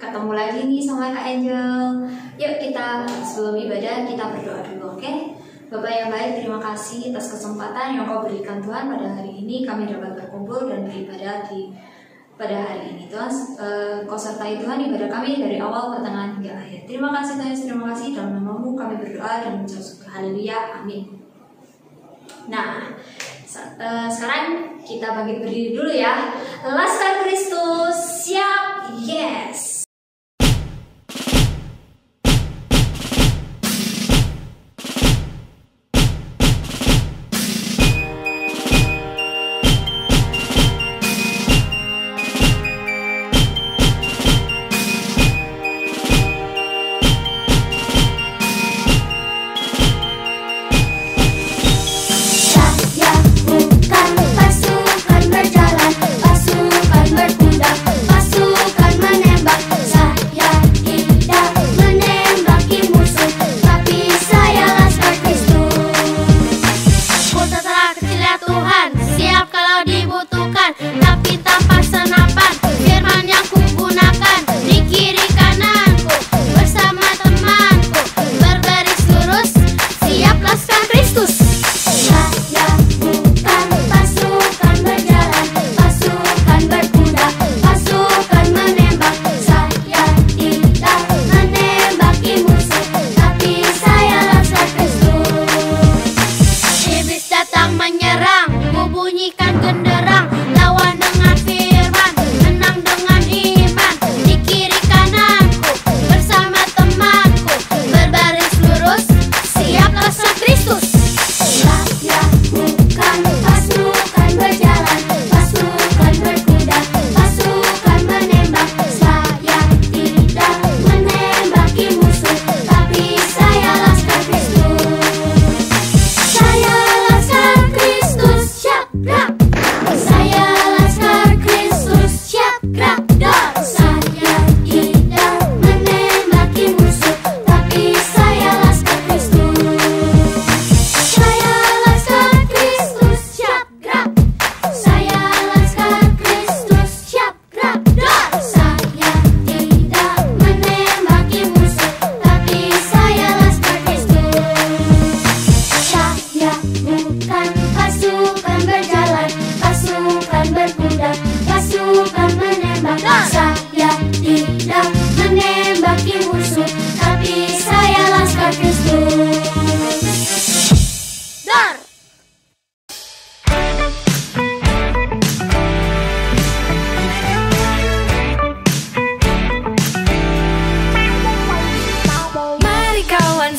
ketemu lagi nih sama Kak Angel. Yuk kita sebelum ibadah kita berdoa dulu, oke? Bapak yang baik, terima kasih atas kesempatan yang Kau berikan Tuhan pada hari ini kami dapat berkumpul dan beribadah pada hari ini. Tuhan, Kau sertai Tuhan ibadah kami dari awal, pertengahan hingga akhir. Terima kasih Tuhan, terima kasih, dalam nama-Mu kami berdoa dan mengucap syukur. Haleluya, amin. Nah, sekarang kita bangkit berdiri dulu ya. Laskar Kristus, siap, yes.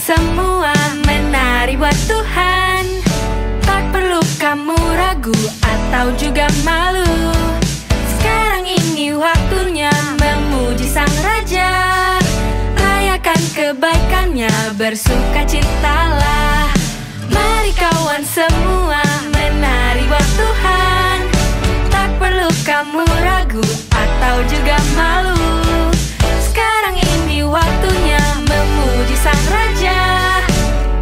Semua menari buat Tuhan, tak perlu kamu ragu atau juga malu. Sekarang ini waktunya memuji Sang Raja, rayakan kebaikannya, bersukacitalah. Mari kawan semua menari buat Tuhan, tak perlu kamu ragu atau juga malu. Sekarang ini waktunya memuji Sang Raja,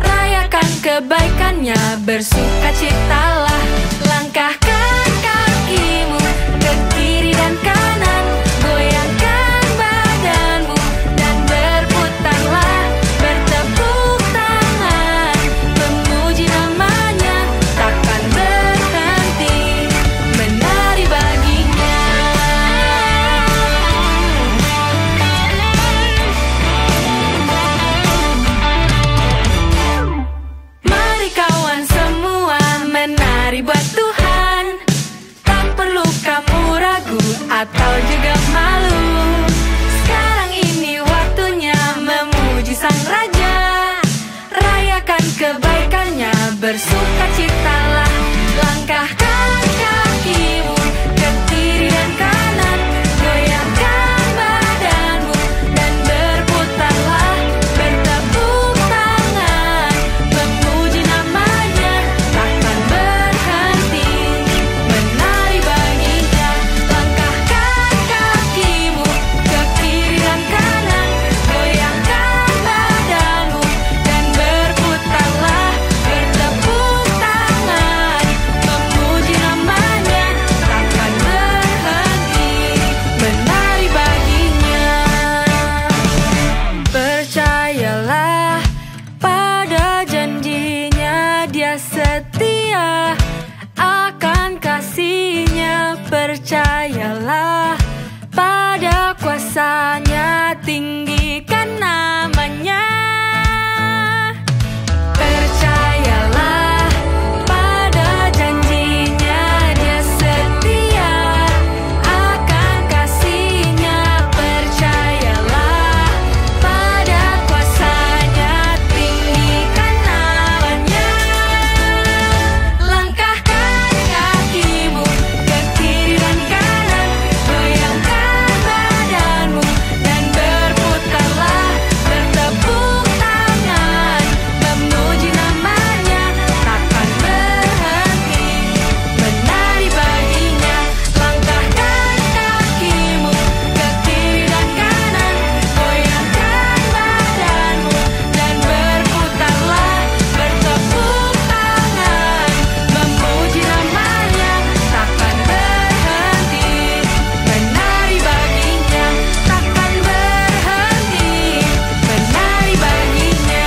rayakan kebaikannya, bersukacitalah. Langkahkan kakimu ke kiri dan kanan, goyangkan badanmu dan berputarlah, bertepuk tangan, memuji namanya, takkan berhenti menari baginya. Mari kawan semua menari buat Tuhan, tak perlu kamu ragu atau juga malu. Sekarang ini waktunya memuji Sang Raja, rayakan kebaikannya, bersukacitalah. Langkahkan kakimu ke kiri dan kanan, goyangkan badanmu dan berputarlah, bertepuk tangan, memuji namanya, takkan berhenti menari baginya. Langkahkan kakimu ke kiri dan kanan, goyangkan badanmu dan berputarlah, bertepuk tangan, tinggikan namanya. Percayalah pada janjinya, dia setia akan kasihnya. Percayalah pada kuasanya, tinggikan namanya. Langkahkan kakimu ke kiri dan kanan, goyangkan badanmu dan berputarlah, bertepuk tangan, memuji namanya, takkan berhenti menari baginya. Langkahkan kakimu ke kiri dan kanan, goyangkan badanmu dan berputarlah, bertepuk tangan, memuji namanya, takkan berhenti menari baginya, takkan berhenti menari baginya.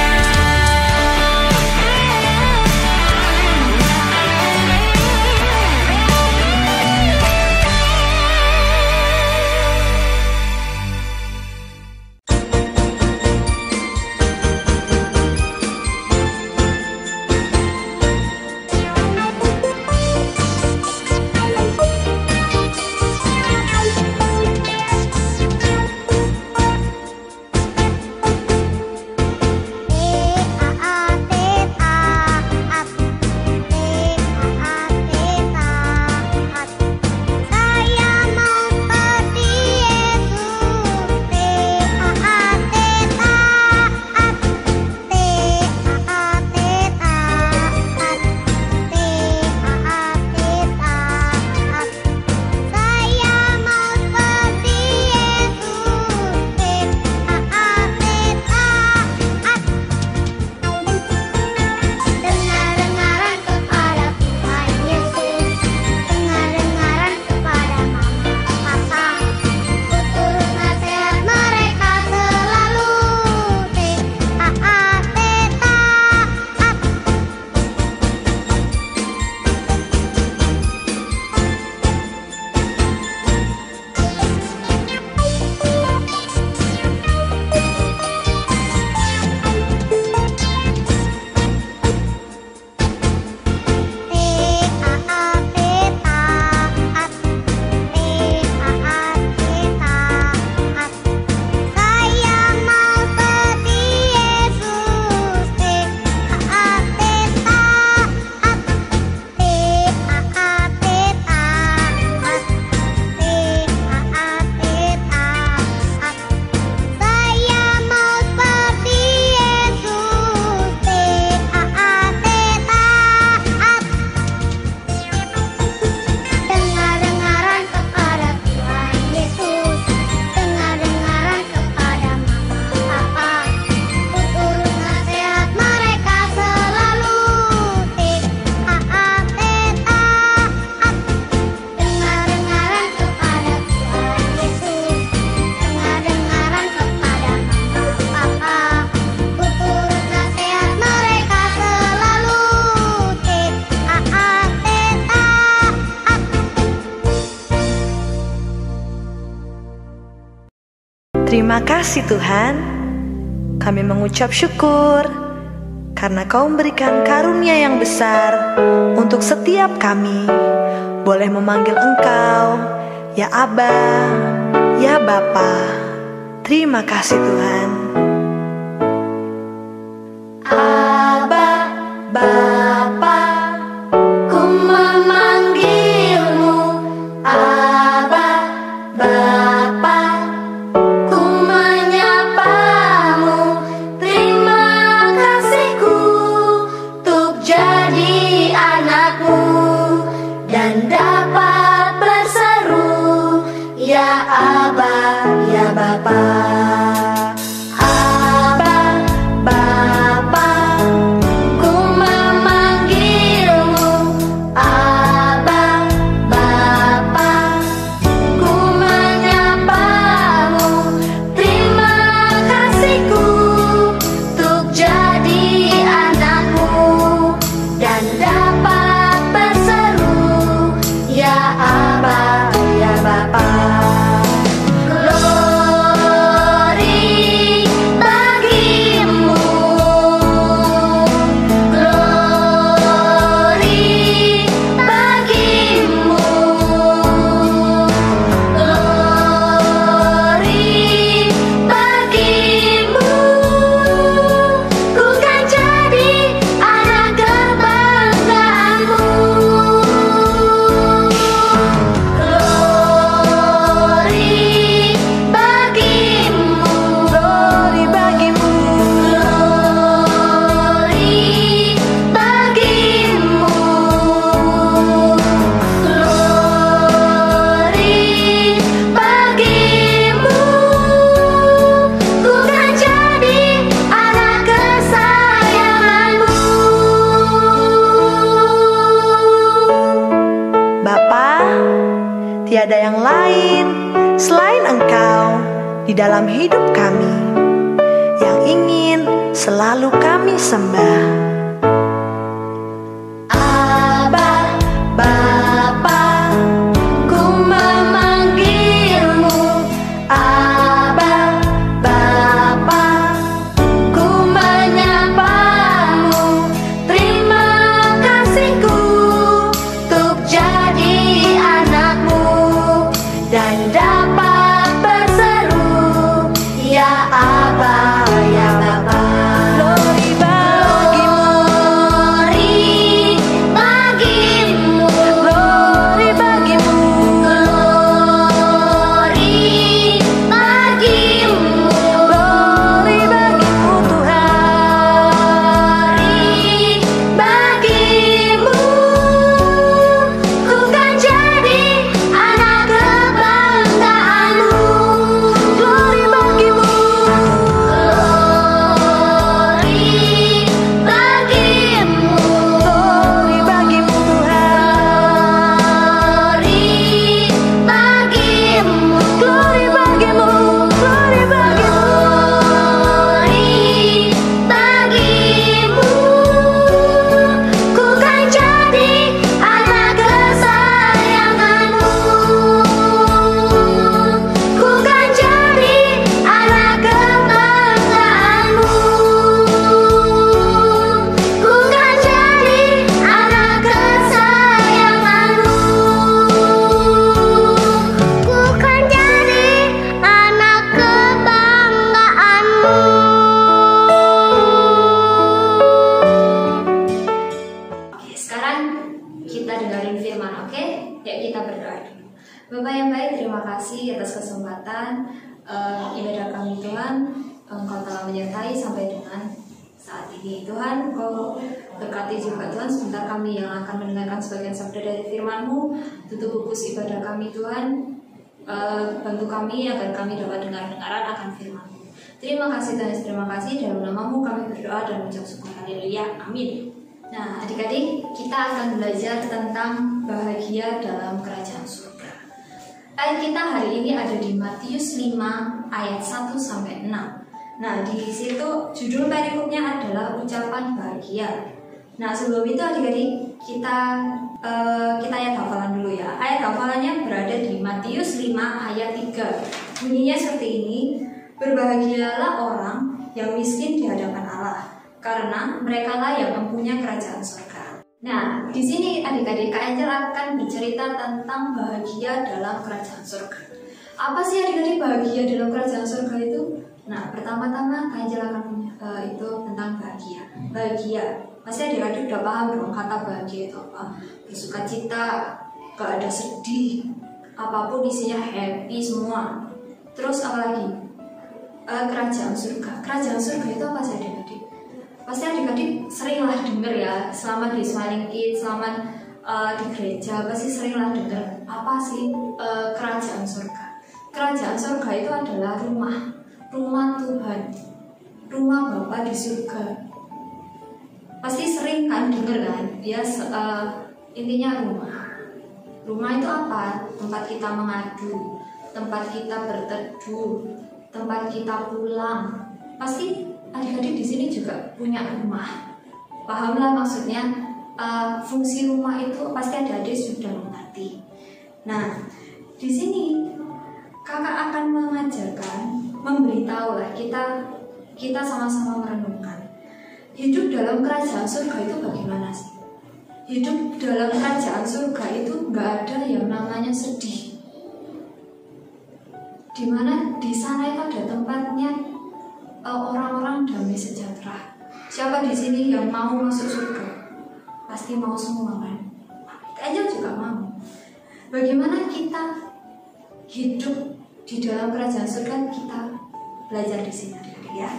Terima kasih Tuhan, kami mengucap syukur karena Kau memberikan karunia yang besar untuk setiap kami. Boleh memanggil Engkau, ya Aba, ya Bapa. Terima kasih Tuhan. Aba, Bapa, ku memanggilmu. Aba, Bapa, ku menyapamu. Terima kasihku untuk jadi anakmu dan dapat berseru, ya Aba, ya Bapa. Aba, Bapa, ku memanggilmu. di dalam hidup kami, yang ingin selalu kami sembah. Aba, Bapa, ku memanggilmu. Aba, Bapa, ku menyapamu. Terima kasihku untuk jadi anakmu dan dapat berseru, ya Aba, ya Bapa. Glory bagimu, glory bagimu, glory bagimu, glory bagimu Tuhan, glory bagimu. Ku kan jadi anak kebanggaanmu. Glory bagimu, glory bagimu Tuhan, glory bagimu, glory bagimu. Ku kan jadi anak kesayanganmu. Ku kan jadi anak kebanggaanmu. Ku kan jadi anak kesayanganmu. Ku kan jadi anak kebanggaanmu. Oke, sekarang kita dengerin firman, oke? Yuk kita berdoa dulu. Bapak yang baik, terima kasih atas kesempatan ibadah kami Tuhan. Engkau telah menyertai sampai dengan saat ini Tuhan. Engkau berkati juga Tuhan. Sebentar kami yang akan mendengarkan sebagian sabda dari firman-Mu. Tutup fokus ibadah kami Tuhan. Bantu kami agar kami dapat dengar-dengaran akan firman-Mu. Terima kasih Tuhan, terima kasih. Dalam nama-Mu kami berdoa dan mengucap syukur. Haleluya, amin. Nah, adik-adik, kita akan belajar tentang bahagia dalam kerajaan surga. Ayat kita hari ini ada di Matius 5 ayat 1 sampai 6. Nah, di situ judul perikopnya adalah ucapan bahagia. Nah, sebelum itu adik-adik, kita ayat hafalan dulu ya. Ayat hafalannya berada di Matius 5 ayat 3. Bunyinya seperti ini: berbahagialah orang yang miskin di hadapan Allah, karena merekalah yang mempunyai kerajaan surga. Nah, di sini adik-adik Kak Angel akan bercerita tentang bahagia dalam kerajaan surga. Apa sih adik-adik bahagia dalam kerajaan surga itu? Nah, pertama-tama Kak Angel akan itu tentang bahagia. Bahagia, pasti adik-adik udah paham dong kata bahagia itu apa? Bersuka cita, gak ada sedih, apapun isinya happy semua. Terus apa lagi? Kerajaan surga. Kerajaan surga itu apa sih adik-adik? Pasti adik-adik seringlah dengar ya, selama di Smiling Kids, selama di gereja, pasti seringlah dengar apa sih kerajaan surga. Kerajaan surga itu adalah rumah Tuhan, rumah Bapa di surga. Pasti sering kan dengar kan, ya intinya rumah itu apa? Tempat kita mengadu, tempat kita berteduh, tempat kita pulang. Pasti adik-adik di sini juga punya rumah. Pahamlah maksudnya, fungsi rumah itu pasti adik-adik sudah mengerti. Nah, di sini kakak akan mengajarkan, memberitahu lah kita sama-sama merenungkan. Hidup dalam kerajaan surga itu bagaimana sih? Hidup dalam kerajaan surga itu nggak ada yang namanya sedih. Dimana di sana itu ada tempatnya orang-orang damai sejahtera. Siapa di sini yang mau masuk surga? Pasti mau semua kan? Angel juga mau. Bagaimana kita hidup di dalam kerajaan surga, kita belajar di sini adik-adik ya.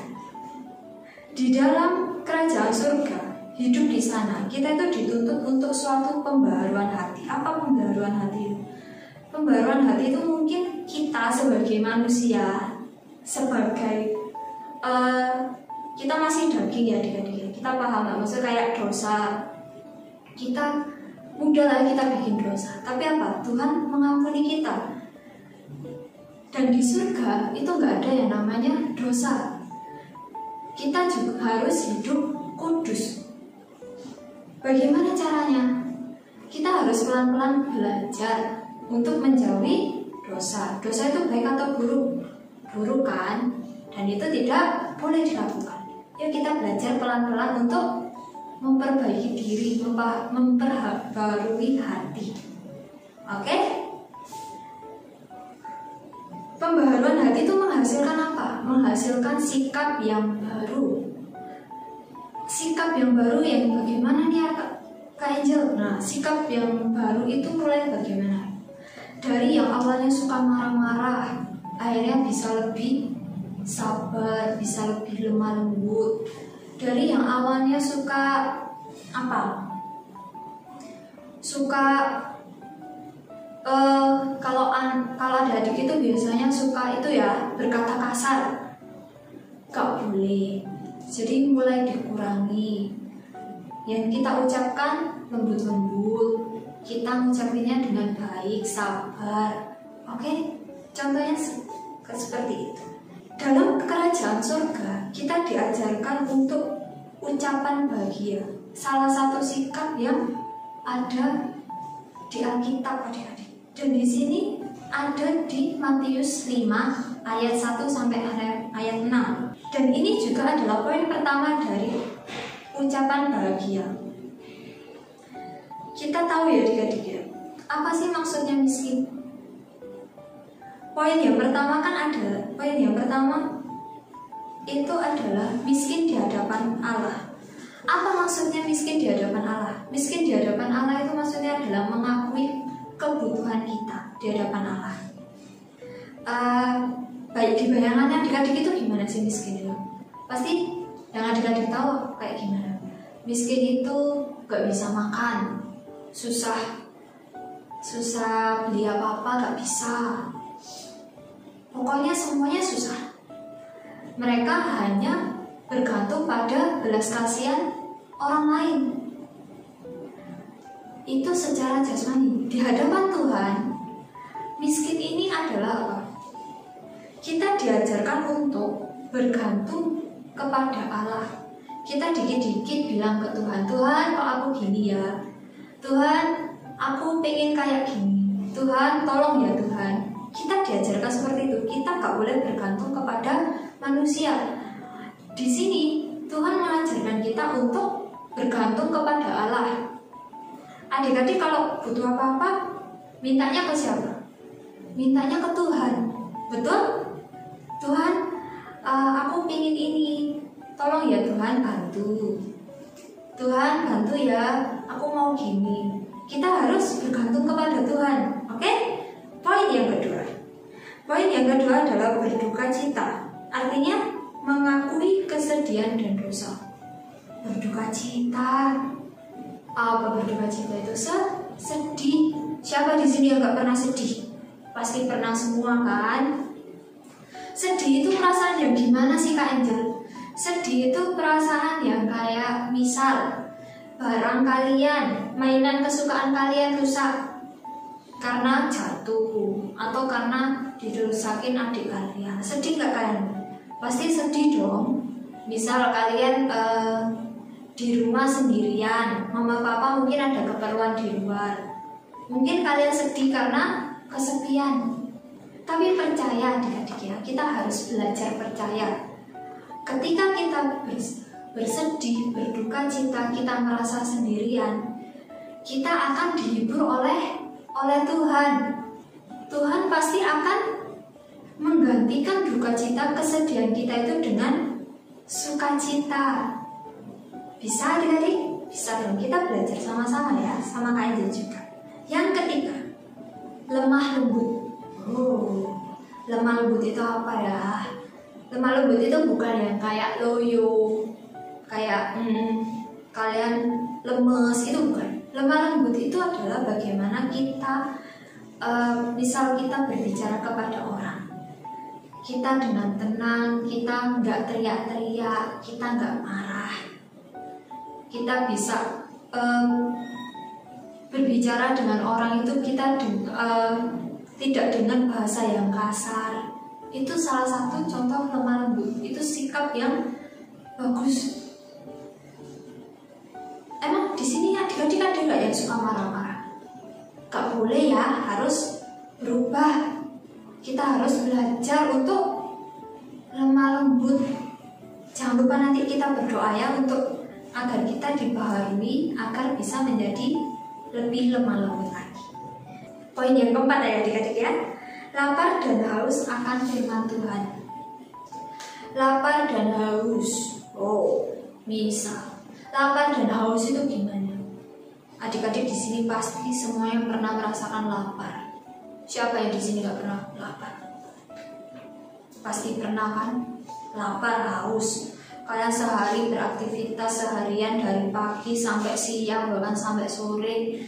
Di dalam kerajaan surga, hidup di sana, kita itu dituntut untuk suatu pembaharuan hati. Apa pembaharuan hati itu? Pembaharuan hati itu mungkin kita sebagai manusia, sebagai kita masih daging ya adik-adik. Kita paham nggak? Maksudnya kayak dosa, kita mudah lah kita bikin dosa. Tapi apa? Tuhan mengampuni kita. Dan di surga itu nggak ada yang namanya dosa. Kita juga harus hidup kudus. Bagaimana caranya? Kita harus pelan-pelan belajar untuk menjauhi dosa. Dosa itu baik atau buruk? Buruk kan? Dan itu tidak boleh dilakukan. Yuk kita belajar pelan-pelan untuk memperbaiki diri, memperbarui hati. Oke? Pembaharuan hati itu menghasilkan apa? Menghasilkan sikap yang baru. Sikap yang baru yang bagaimana nih Kak Angel? Nah, sikap yang baru itu mulai bagaimana? Dari yang awalnya suka marah-marah, akhirnya bisa lebih sabar, bisa lebih lemah lembut. Dari yang awalnya suka apa? Suka kalau ada adik itu biasanya suka itu ya berkata kasar, gak boleh. Jadi mulai dikurangi. Yang kita ucapkan lembut-lembut, kita mengucapkannya dengan baik, sabar. Oke? Contohnya seperti itu. Dalam kerajaan surga kita diajarkan untuk ucapan bahagia. Salah satu sikap yang ada di Alkitab, adik-adik. Dan di sini ada di Matius 5 ayat 1 sampai ayat 6. Dan ini juga adalah poin pertama dari ucapan bahagia. Kita tahu ya adik-adik ya, apa sih maksudnya miskin? Poin yang pertama itu adalah miskin di hadapan Allah. Apa maksudnya miskin di hadapan Allah? Miskin di hadapan Allah itu maksudnya adalah mengakui kebutuhan kita di hadapan Allah. Baik di bayangannya adik-adik itu gimana sih miskin itu? Pasti yang adik-adik tahu kayak gimana. Miskin itu gak bisa makan, susah beli apa-apa gak bisa. Pokoknya semuanya susah. Mereka hanya bergantung pada belas kasihan orang lain. Itu secara jasmani. Di hadapan Tuhan, miskin ini adalah apa? Kita diajarkan untuk bergantung kepada Allah. Kita dikit-dikit bilang ke Tuhan, Tuhan kok aku gini ya? Tuhan aku pengen kayak gini. Tuhan tolong ya Tuhan. Kita diajarkan seperti itu. Kita gak boleh bergantung kepada manusia. Di sini Tuhan mengajarkan kita untuk bergantung kepada Allah. Adik-adik kalau butuh apa-apa, mintanya ke siapa? Mintanya ke Tuhan. Betul? Tuhan, aku pengen ini. Tolong ya Tuhan, bantu. Tuhan, bantu ya. Aku mau gini. Kita harus bergantung kepada Tuhan. Oke? Poin yang kedua. Poin yang kedua adalah berduka cita. Artinya mengakui kesedihan dan dosa. Berduka cita. Apa berduka cita itu? Sedih. Siapa di sini yang gak pernah sedih? Pasti pernah semua kan? Sedih itu perasaan yang gimana sih Kak Angel? Sedih itu perasaan yang kayak misal barang kalian, mainan kesukaan kalian rusak karena jatuh atau karena dirusakin adik kalian. Sedih gak kalian? Pasti sedih dong. Misal kalian di rumah sendirian, mama papa mungkin ada keperluan di luar. Mungkin kalian sedih karena kesepian. Tapi percaya adik-adik ya, kita harus belajar percaya. Ketika kita bersedih, berduka cita, kita merasa sendirian, kita akan dihibur oleh Tuhan. Tuhan pasti akan menggantikan duka cita, kesedihan kita itu dengan sukacita. Bisa adik-adik? Bisa dong, kita belajar sama-sama ya, sama Kak Angel juga. Yang ketiga, lemah lembut. Lemah lembut itu apa ya? Lemah lembut itu bukan yang kayak loyo, kayak kalian lemes, itu bukan. Lemah lembut itu adalah bagaimana kita misal kita berbicara kepada orang, kita dengan tenang, kita nggak teriak-teriak, kita nggak marah, kita bisa berbicara dengan orang itu kita tidak dengan bahasa yang kasar. Itu salah satu contoh lemah lembut. Itu sikap yang bagus. Emang di sini adik-adik ada nggak yang suka marah-marah? Gak boleh ya, harus berubah. Kita harus belajar untuk lemah lembut. Jangan lupa nanti kita berdoa ya untuk agar kita dibaharui, agar bisa menjadi lebih lemah lembut lagi. Poin yang keempat ya adik-adik ya, lapar dan haus akan firman Tuhan. Lapar dan haus, misal lapar dan haus itu gimana? Adik-adik di sini pasti semuanya pernah merasakan lapar. Siapa yang di sini nggak pernah lapar? Pasti pernah kan? Lapar, haus. Kalian sehari beraktivitas seharian dari pagi sampai siang bahkan sampai sore.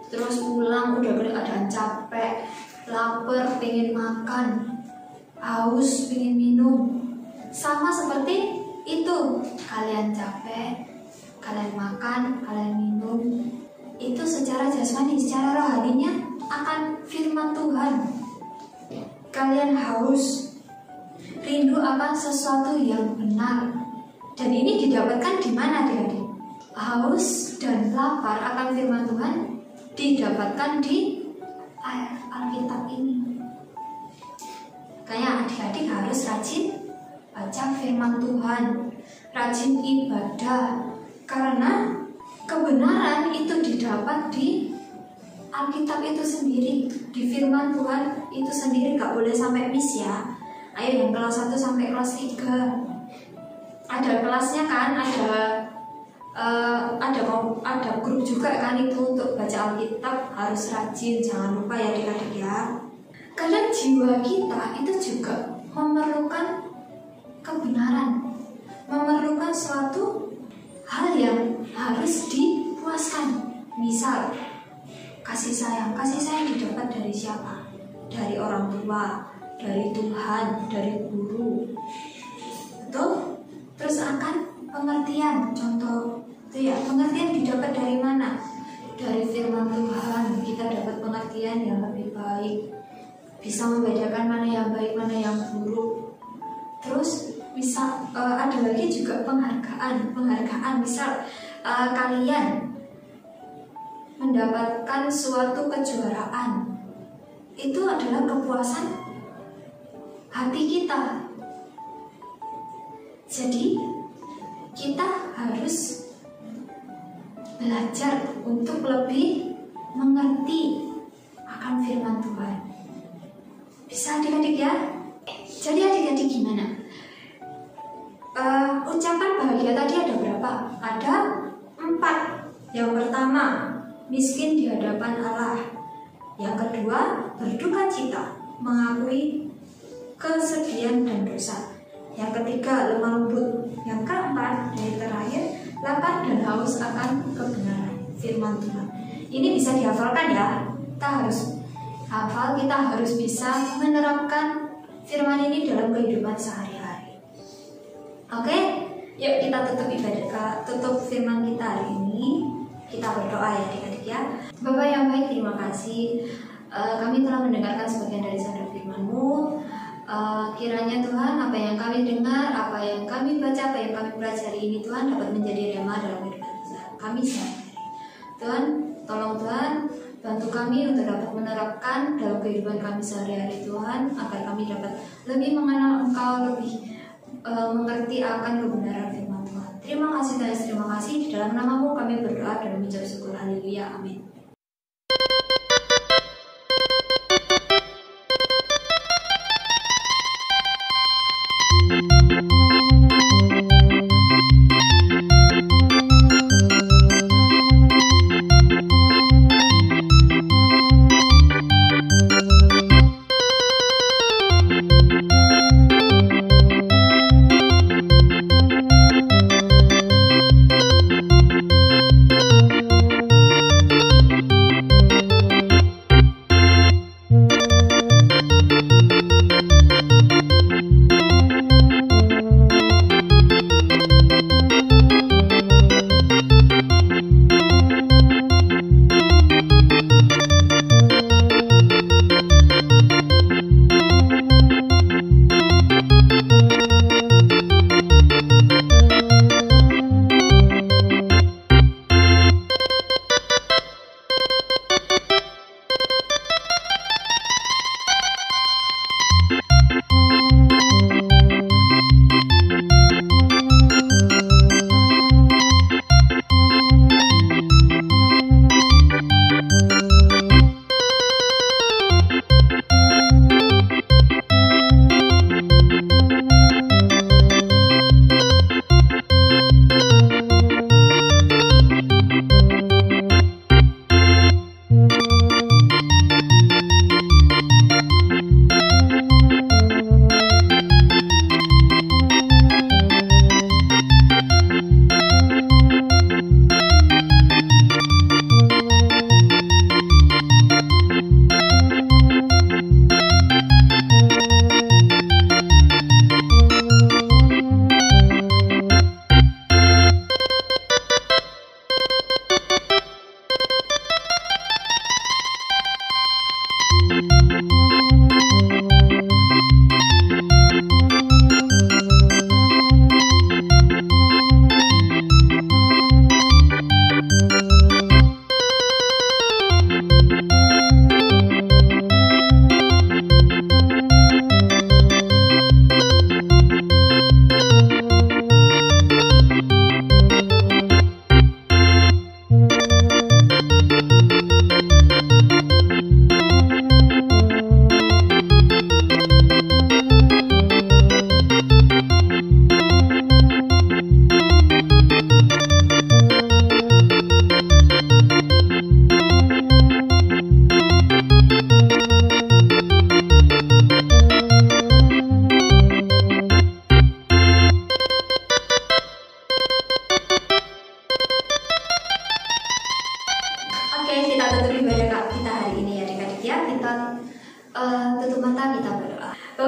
Terus pulang udah keadaan capek, lapar, pengen makan, haus, pengen minum. Sama seperti itu, kalian capek, kalian makan, kalian minum. Itu secara jasmani, secara rohaninya akan firman Tuhan. Kalian haus, rindu akan sesuatu yang benar. Dan ini didapatkan di mana adik-adik? Haus dan lapar akan firman Tuhan didapatkan di Alkitab ini. Kayak adik-adik harus rajin baca firman Tuhan, rajin ibadah, karena kebenaran itu didapat di Alkitab itu sendiri, di firman Tuhan itu sendiri. Gak boleh sampai miss ya. Ayo yang kelas 1 sampai kelas 3 ada kelasnya kan, ada grup juga kan itu untuk baca Alkitab, harus rajin, jangan lupa ya adik-adik ya. Karena jiwa kita itu juga memerlukan kebenaran, memerlukan suatu hal yang harus dipuaskan. Misal kasih sayang didapat dari siapa? Dari orang tua, dari Tuhan, dari guru. Betul? Terus akan pengertian, contoh itu ya, pengertian didapat dari mana? Dari firman Tuhan. Kita dapat pengertian yang lebih baik, bisa membedakan mana yang baik, mana yang buruk. Terus bisa ada lagi juga penghargaan. Misal kalian mendapatkan suatu kejuaraan, itu adalah kepuasan hati kita. Jadi kita harus belajar untuk lebih mengerti akan firman Tuhan. Bisa adik-adik ya? Jadi adik-adik gimana? Ucapan bahagia tadi ada berapa? Ada 4. Yang pertama, miskin di hadapan Allah. Yang kedua, berduka cita, mengakui kesedihan dan dosa. Yang ketiga, lemah lembut. Yang keempat, dan yang terakhir, lapar dan haus akan kebenaran firman Tuhan. Ini bisa dihafalkan ya. Kita harus hafal, kita harus bisa menerapkan firman ini dalam kehidupan sehari-hari. Oke, yuk kita tutup firman kita hari ini. Kita berdoa ya adik-adik ya. Bapak yang baik, terima kasih. Kami telah mendengarkan sebagian dari sabda firman-Mu. Kiranya Tuhan, apa yang kami dengar, apa yang kami baca, apa yang kami pelajari ini Tuhan dapat menjadi rema dalam kehidupan kami sehari-hari. Tuhan, tolong Tuhan, bantu kami untuk dapat menerapkan dalam kehidupan kami sehari-hari Tuhan, agar kami dapat lebih mengenal Engkau, lebih mengerti akan kebenaran firman Tuhan. Terima kasih Tuhan, terima kasih. Di dalam nama-Mu kami berdoa dan mengucap syukur. Haleluya, amin.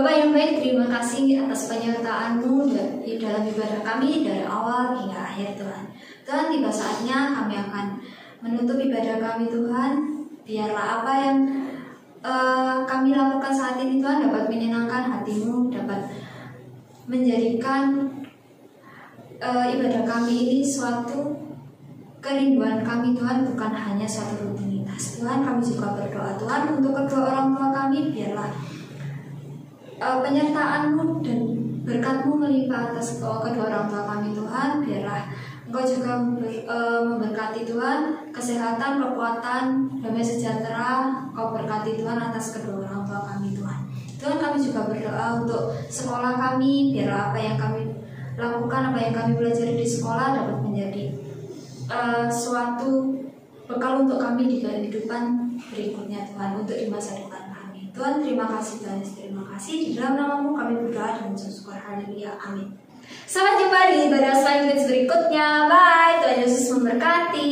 Bapak yang baik, terima kasih atas penyertaan-Mu dalam ibadah kami dari awal hingga akhir Tuhan. Tuhan, tiba saatnya kami akan menutup ibadah kami Tuhan. Biarlah apa yang kami lakukan saat ini Tuhan dapat menyenangkan hati-Mu, dapat menjadikan ibadah kami ini suatu kerinduan kami Tuhan, bukan hanya suatu rutinitas. Tuhan, kami juga berdoa Tuhan untuk kedua orang tua kami, biarlah penyertaan-Mu dan berkat-Mu melimpah atas kedua orang tua kami Tuhan. Biarlah Engkau juga memberkati Tuhan kesehatan, kekuatan, damai sejahtera. Engkau berkati Tuhan atas kedua orang tua kami Tuhan. Tuhan, kami juga berdoa untuk sekolah kami. Biarlah apa yang kami lakukan, apa yang kami belajar di sekolah dapat menjadi suatu bekal untuk kami di kehidupan berikutnya Tuhan, untuk di masa depan kami. Tuhan, terima kasih Tuhan, terima kasih. Di dalam nama-Mu kami berdoa dan bersyukur. Haleluya, amin. Sampai jumpa di ibadah selanjutnya berikutnya. Bye, Tuhan Yesus memberkati.